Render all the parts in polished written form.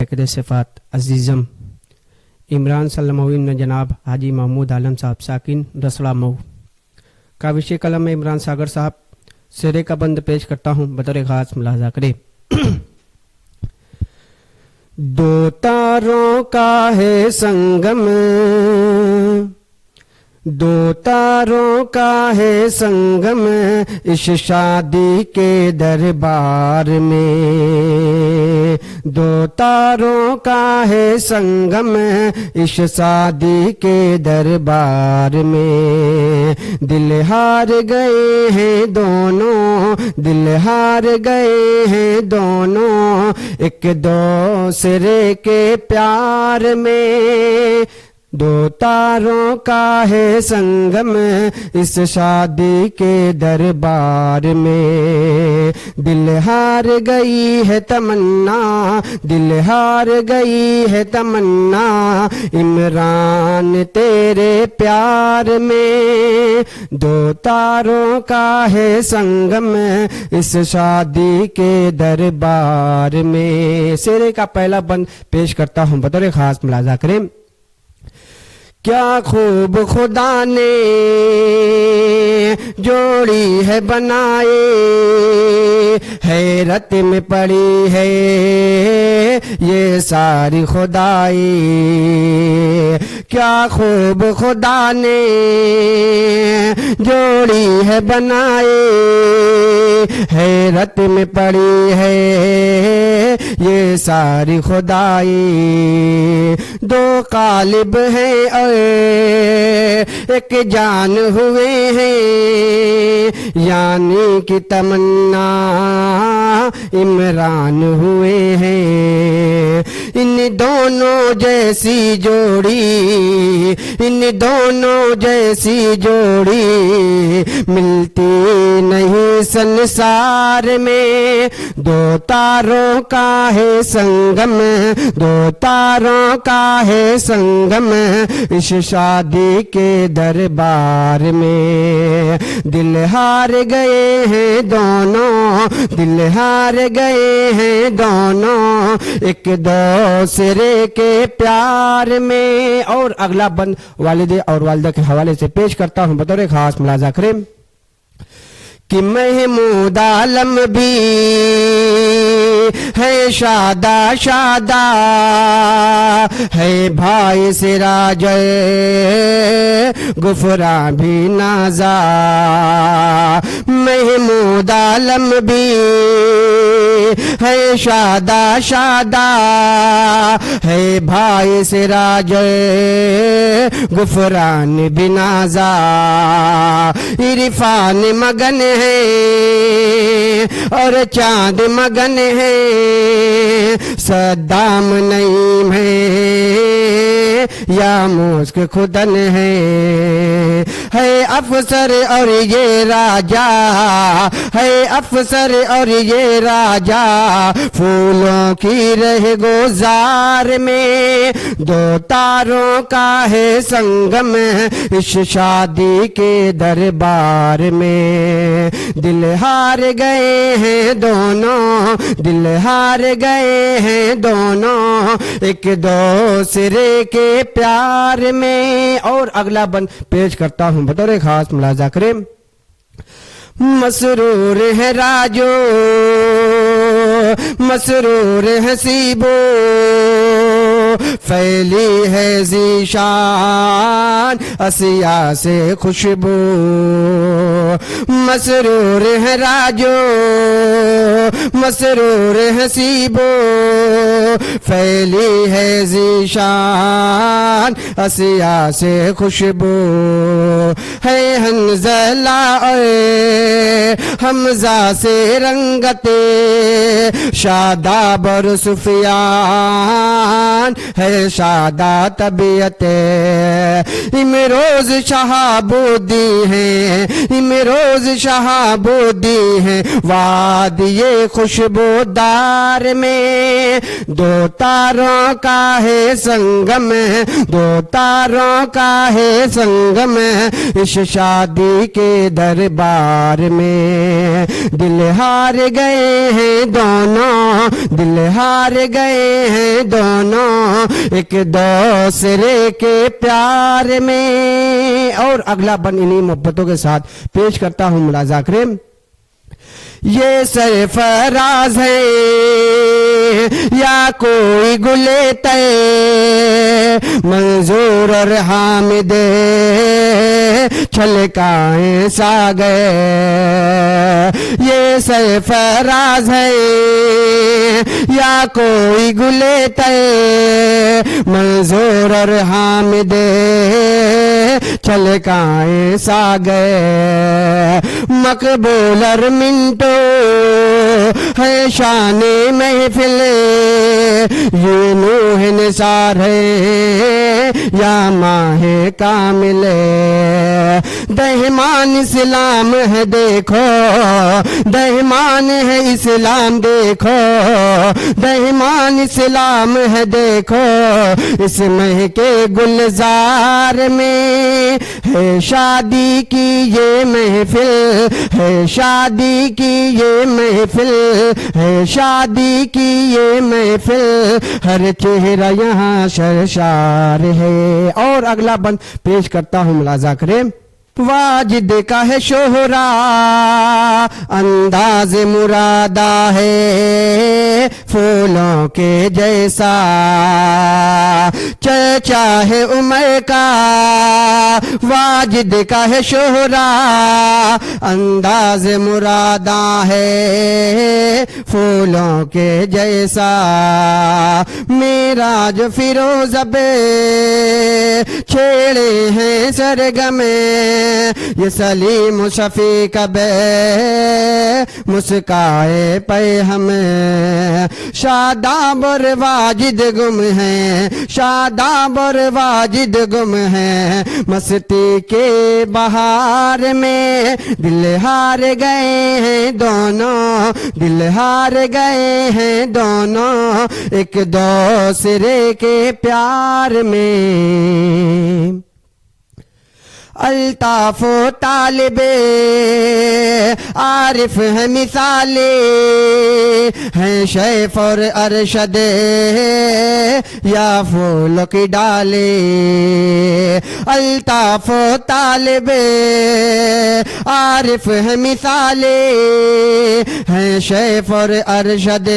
عقد صفات عزیزم عمران سلموین نے جناب حاجی محمود عالم صاحب ساکن رسڑا مئو کا وشے کلم میں عمران ساگر صاحب سرے کا بند پیش کرتا ہوں بطور خاص ملاحظہ کرے۔ دو تاروں کا ہے سنگم، دو تاروں کا ہے سنگم اس شادی کے دربار میں، دو تاروں کا ہے سنگم اس شادی کے دربار میں، دل ہار گئے ہیں دونوں، دل ہار گئے ہیں دونوں ایک دوسرے کے پیار میں، دو تاروں کا ہے سنگم اس شادی کے دربار میں، دل ہار گئی ہے تمنا، دل ہار گئی ہے تمنا عمران تیرے پیار میں، دو تاروں کا ہے سنگم اس شادی کے دربار میں۔ سیرے کا پہلا بند پیش کرتا ہوں بطور خاص ملاحظہ کریں۔ کیا خوب خدا نے جوڑی ہے بنائے، حیرت میں پڑی ہے یہ ساری خدائی، کیا خوب خدا نے جوڑی ہے بنائے، حیرت میں پڑی ہے یہ ساری خدائی، دو قالب ہیں اور ایک جان ہوئے ہیں، یعنی کہ تمنا عمران ہوئے ہیں، ان دونوں جیسی جوڑی، ان دونوں جیسی جوڑی ملتی نہیں سنسار میں، دو تاروں کا ہے سنگم، دو تاروں کا ہے سنگم اس شادی کے دربار میں، دل ہار گئے ہیں دونوں، دل ہار گئے ہیں دونوں ایک دوسرے کے پیار میں۔ اور اگلا بند والد اور والدہ کے حوالے سے پیش کرتا ہوں بطور خاص ملاحظہ کریں کہ محمود عالم بھی ہے شادہ شادہ، ہے بھائی سراج غفران بھی نازا، محمود عالم بھی ہے شادہ شادہ، ہے بھائی سراج غفران بھی نازا، عرفان مگن ہے اور چاند مگن ہے، صدام نعیم ہے یا موسک خدن ہے افسر اور یہ راجہ، ہے افسر اور یہ راجہ پھولوں کی رہ گزار میں، دو تاروں کا ہے سنگم اس شادی کے دربار میں، دل ہار گئے ہیں دونوں، دل ہار گئے ہیں دونوں ایک دوسرے کے پیار میں۔ اور اگلا بند پیش کرتا ہوں بطور خاص ملاحظہ کریں۔ مسرور ہے راجو، مسرور ہے سیبو، پھیلی ہے ذیشان اسیا سے خوشبو، مسرور ہے راجو، مسرور ہے سیبو، پھیلی ہے ذیشان اسیا سے خوشبو، ہے حنظلہ اور حمزہ سے رنگتے شاداب اور سفیان ہے شادہ طبیعت، امروز شہابودی ہیں، امروز شہابودی ہیں وادی خوشبودار میں، دو تاروں کا ہے سنگم، دو تاروں کا ہے سنگم اس پیش شادی کے دربار میں، دل ہار گئے ہیں دونوں، دل ہار گئے ہیں دونوں ایک دوسرے کے پیار میں۔ اور اگلا بند انہی محبتوں کے ساتھ پیش کرتا ہوں ملاحظہ کریں۔ یہ سرفراز ہے یا کوئی گلے تے، منظور اور حامد چھلکائیں سا گئے۔ یہ سرفراز ہے یا کوئی گلے تے، منظور اور حامد چھلکائیں سا گئے۔ مقبول اور منٹو ہے شان محفل، یہ نوح نثار ہے یا ماہ کامل، دہمان اسلام ہے دیکھو، دہمان ہے اسلام دیکھو، دہمان اسلام ہے دیکھو، اس مہ کے گلزار میں ہے شادی کی یہ محفل، ہے شادی کی یہ محفل، ہے شادی کی یہ محفل، ہر چہرہ یہاں شرشار ہے۔ اور اگلا بند پیش کرتا ہوں ملاحظہ کریں۔ واجد کا ہے شہرا انداز مرادہ ہے پھولوں کے جیسا، چرچا ہے عمر کا واجد کا ہے شہرا انداز مرادہ ہے پھولوں کے جیسا، میرا جو فیروز بے چھیڑے ہیں سرگمے، یہ سلیم و شفیق بے مسکائے پہ ہمیں، شاداب اور واجد گم ہیں، شاداب اور واجد گم ہیں، مستی کے بہار میں دل ہار گئے ہیں دونوں، دل ہار گئے ہیں دونوں ایک دوسرے کے پیار میں۔ الطاف و طالب عارف ہے مثالیں ہیں، شیف اور ارشد یا پھولوں کی ڈالیں، الطاف و طالب عارف ہے مثالیں ہیں، شیف اور ارشد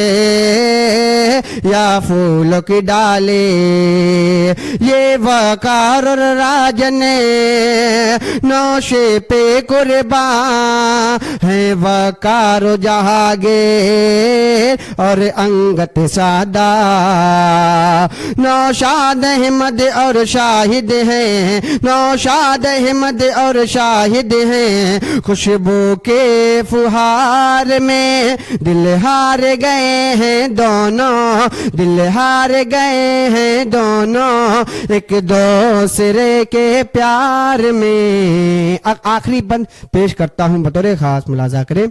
یا پھولوں کی ڈالیں، یہ وقار اور راجن نوشے پہ قربان ہے، وقار و جہانگیر اور انگت سادہ، نوشاد احمد اور شاہد ہیں، نوشاد احمد اور شاہد ہیں، خوشبو کے فہار میں دل ہار گئے ہیں دونوں، دل ہار گئے ہیں دونوں ایک دوسرے کے پیار میں۔ آخری بند پیش کرتا ہوں بطور خاص، ملاحظہ کریں۔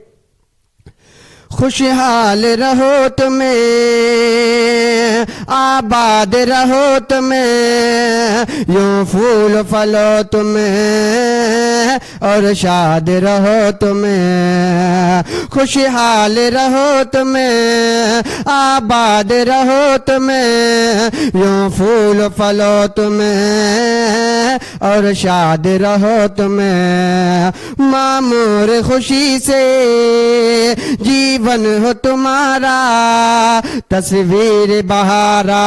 خوشحال رہو تمہیں آباد رہو تمہیں، یوں پھول پھلو تمہیں اور شاد رہو تمہیں، خوشحال رہو تمہیں آباد رہو تمہیں، یوں پھول پھلو تمہیں اور شاد رہو تمہیں، معمور خوشی سے جیون ہو تمہارا، تصویر بہارا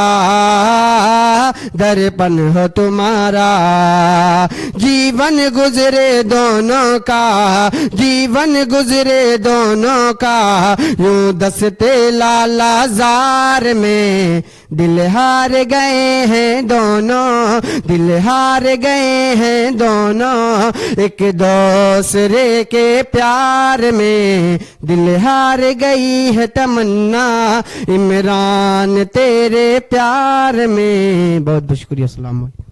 درپن ہو تمہارا، جیون گزرے دونوں کا، جیون گزرے دونوں کا، یوں دستے لالا زار میں دل ہار گئے ہیں دونوں، دل ہار گئے ہیں دونوں ایک دوسرے کے پیار میں، دل ہار گئی ہے تمنا عمران تیرے پیار میں۔ بہت بہت شکریہ، السلام علیکم۔